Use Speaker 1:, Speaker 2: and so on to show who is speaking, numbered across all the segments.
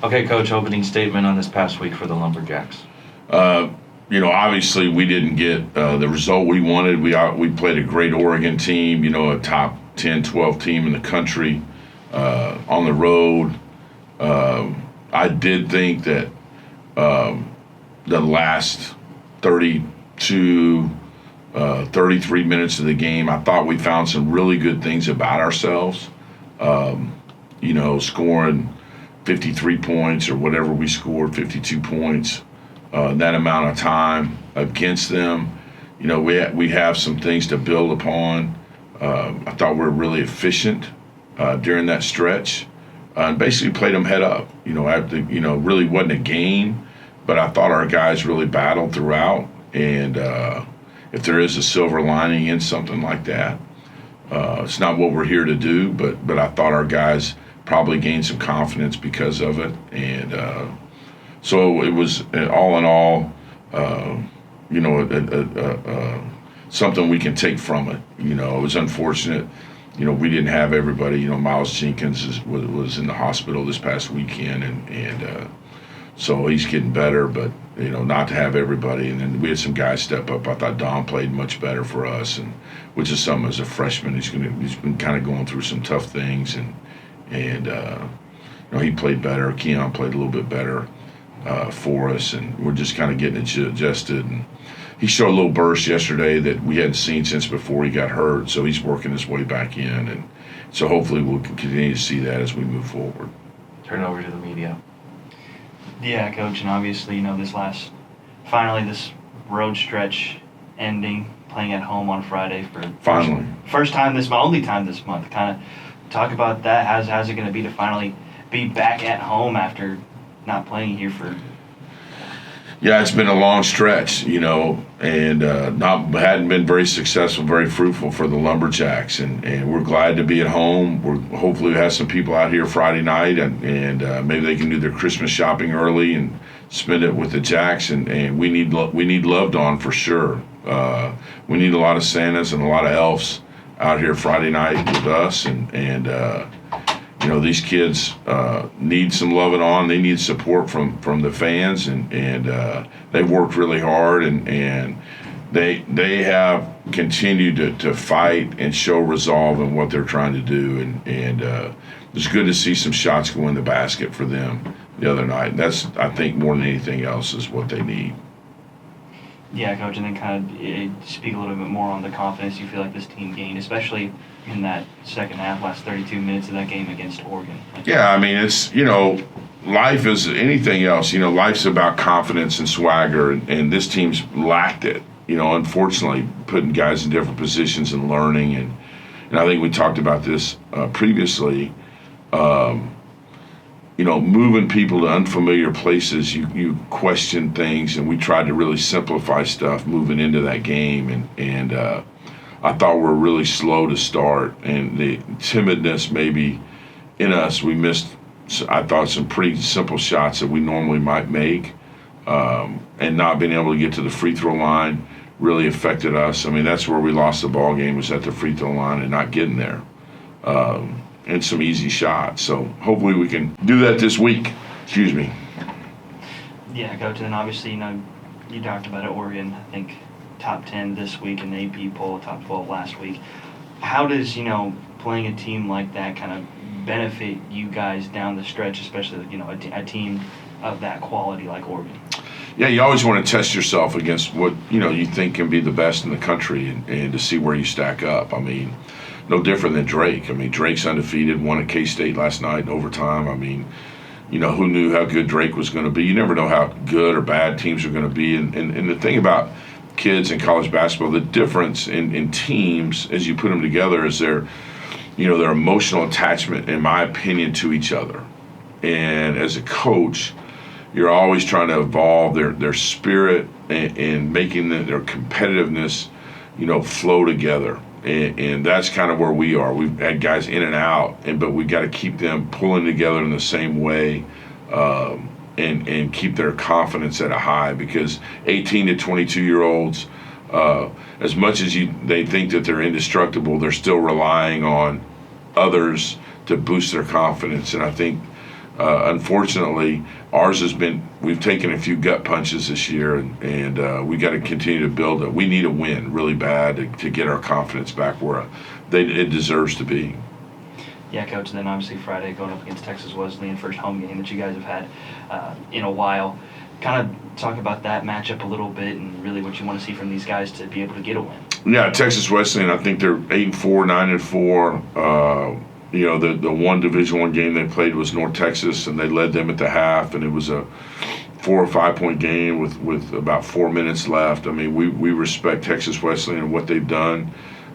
Speaker 1: Okay, Coach, opening statement on this past week for the Lumberjacks.
Speaker 2: Obviously we didn't get the result we wanted. We played a great Oregon team, a top 10, 12 team in the country on the road. I did think that the last 32, 33 minutes of the game, I thought we found some really good things about ourselves. Scoring 53 points or whatever we scored, 52 points, that amount of time against them. We have some things to build upon. I thought we were really efficient during that stretch and basically played them head up. Really wasn't a game, but I thought our guys really battled throughout. And if there is a silver lining in something like that, it's not what we're here to do, but I thought our guys probably gained some confidence because of it. And so it was all in all, something we can take from it. It was unfortunate. We didn't have everybody. Miles Jenkins was in the hospital this past weekend, and so he's getting better, but not to have everybody. And then we had some guys step up. I thought Don played much better for us, and which is something as a freshman. He's been kind of going through some tough things, and he played better. Keon played a little bit better for us, and we're just kind of getting adjusted. And he showed a little burst yesterday that we hadn't seen since before he got hurt, so he's working his way back in, and so hopefully we'll continue to see that as we move forward.
Speaker 1: Turn over to the media.
Speaker 3: Yeah, Coach, and obviously, this road stretch ending, playing at home on Friday for
Speaker 2: finally
Speaker 3: first time this month, only time this month. Kind of talk about that. How's it going to be to finally be back at home after not playing here for?
Speaker 2: Yeah, it's been a long stretch, and hadn't been very successful, very fruitful for the Lumberjacks, and we're glad to be at home. Hopefully we have some people out here Friday night, and maybe they can do their Christmas shopping early and spend it with the Jacks, and we need loved on for sure. We need a lot of Santas and a lot of elves out here Friday night with us, and these kids need some loving on. They need support from the fans, and they've worked really hard, and they have continued to fight and show resolve in what they're trying to do, and it's good to see some shots go in the basket for them the other night. That's, I think, more than anything else is what they need.
Speaker 3: Yeah, Coach, and then kind of speak a little bit more on the confidence you feel like this team gained, especially in that second half, last 32 minutes of that game against Oregon.
Speaker 2: Yeah, I mean, it's, life is anything else. Life's about confidence and swagger, and this team's lacked it. Unfortunately, putting guys in different positions and learning, and I think we talked about this previously. Moving people to unfamiliar places, you question things, and we tried to really simplify stuff moving into that game, and I thought we were really slow to start, and the timidness maybe in us, we missed, I thought, some pretty simple shots that we normally might make, and not being able to get to the free throw line really affected us. I mean, that's where we lost the ball game, was at the free throw line and not getting there. And some easy shots. So hopefully we can do that this week. Excuse me.
Speaker 3: Yeah, Coach, and then obviously, you talked about it, Oregon, I think top 10 this week in the AP poll, top 12 last week. How does, playing a team like that kind of benefit you guys down the stretch, especially, a team of that quality like Oregon?
Speaker 2: Yeah, you always want to test yourself against what, you think can be the best in the country, and to see where you stack up. I mean, no different than Drake. I mean, Drake's undefeated, won at K-State last night in overtime. I mean, who knew how good Drake was going to be? You never know how good or bad teams are going to be. And the thing about kids in college basketball, the difference in teams as you put them together is their emotional attachment, in my opinion, to each other. And as a coach, you're always trying to evolve their spirit and making their competitiveness, flow together. And that's kind of where we are. We've had guys in and out, but we got to keep them pulling together in the same way, and keep their confidence at a high, because 18 to 22-year-olds, as much as they think that they're indestructible, they're still relying on others to boost their confidence. And I think Unfortunately, ours has been. We've taken a few gut punches this year, and we got to continue to build it. We need a win really bad to get our confidence back where it deserves to be.
Speaker 3: Yeah, Coach, and then obviously Friday going up against Texas Wesleyan, first home game that you guys have had in a while. Kind of talk about that matchup a little bit and really what you want to see from these guys to be able to get a win.
Speaker 2: Yeah, Texas Wesleyan, I think they're 8-4, 9-4. You know, the one Division I game they played was North Texas, and they led them at the half, and it was a 4 or 5 point game with about 4 minutes left. I mean, we respect Texas Wesleyan and what they've done.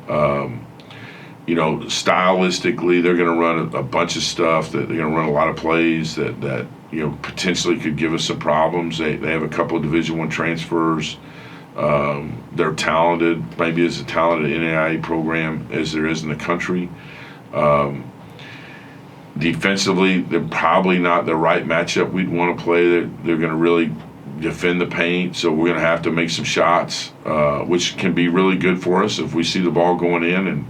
Speaker 2: You know, stylistically, they're going to run a bunch of stuff. That they're going to run a lot of plays that you know potentially could give us some problems. They have a couple of Division I transfers. They're talented, maybe as talented NAIA program as there is in the country. Defensively, they're probably not the right matchup we'd want to play. They're going to really defend the paint, so we're going to have to make some shots, which can be really good for us if we see the ball going in. And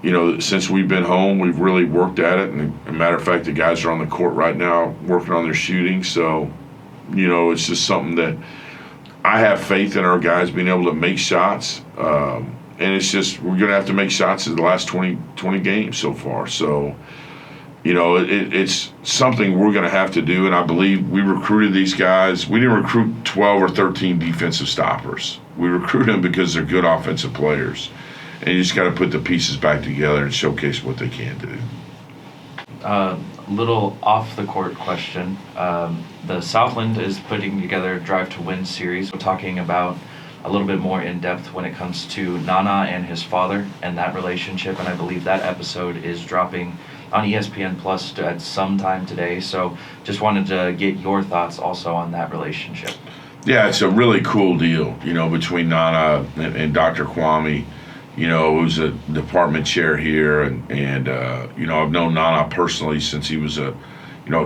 Speaker 2: you know, since we've been home, we've really worked at it. And as a matter of fact, the guys are on the court right now working on their shooting. So, you know, it's just something that I have faith in our guys being able to make shots. And it's just we're going to have to make shots in the last 20 games so far. So, you know, it's something we're going to have to do. And I believe we recruited these guys. We didn't recruit 12 or 13 defensive stoppers. We recruited them because they're good offensive players. And you just got to put the pieces back together and showcase what they can do.
Speaker 1: Little off the court question. The Southland is putting together a Drive to Win series. We're talking about a little bit more in depth when it comes to Nana and his father and that relationship. And I believe that episode is dropping on ESPN Plus at some time today. So just wanted to get your thoughts also on that relationship.
Speaker 2: Yeah, it's a really cool deal, you know, between Nana and Dr. Kwame. You know, who's a department chair here, and you know, I've known Nana personally since he was a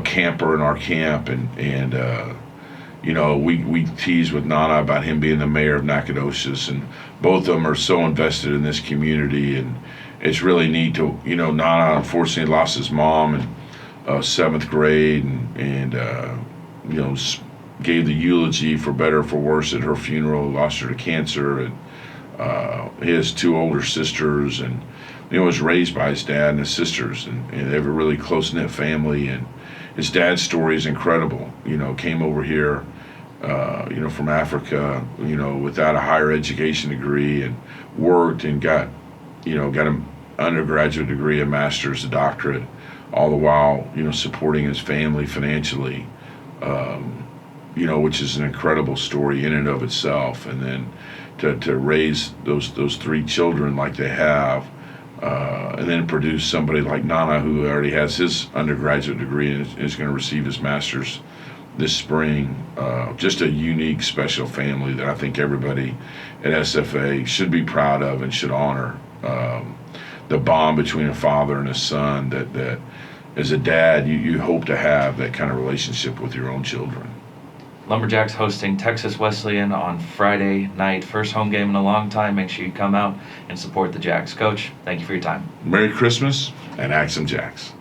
Speaker 2: camper in our camp, and you know, we tease with Nana about him being the mayor of Nacogdoches, and both of them are so invested in this community, and it's really neat to, you know, Nana unfortunately lost his mom in 7th grade, and you know, gave the eulogy for better or for worse at her funeral, lost her to cancer, and he has 2 older sisters, and you know, was raised by his dad and his sisters, and they have a really close-knit family. And his dad's story is incredible. You know, came over here, you know, from Africa, you know, without a higher education degree, and worked and got an undergraduate degree, a master's, a doctorate, all the while, you know, supporting his family financially. You know, which is an incredible story in and of itself, and then to raise those 3 children like they have, and then produce somebody like Nana, who already has his undergraduate degree and is going to receive his master's this spring. Just a unique, special family that I think everybody at SFA should be proud of and should honor. The bond between a father and a son that as a dad you hope to have that kind of relationship with your own children.
Speaker 1: Lumberjacks hosting Texas Wesleyan on Friday night. First home game in a long time. Make sure you come out and support the Jacks. Coach, thank you for your time.
Speaker 2: Merry Christmas and Axe 'em Jacks.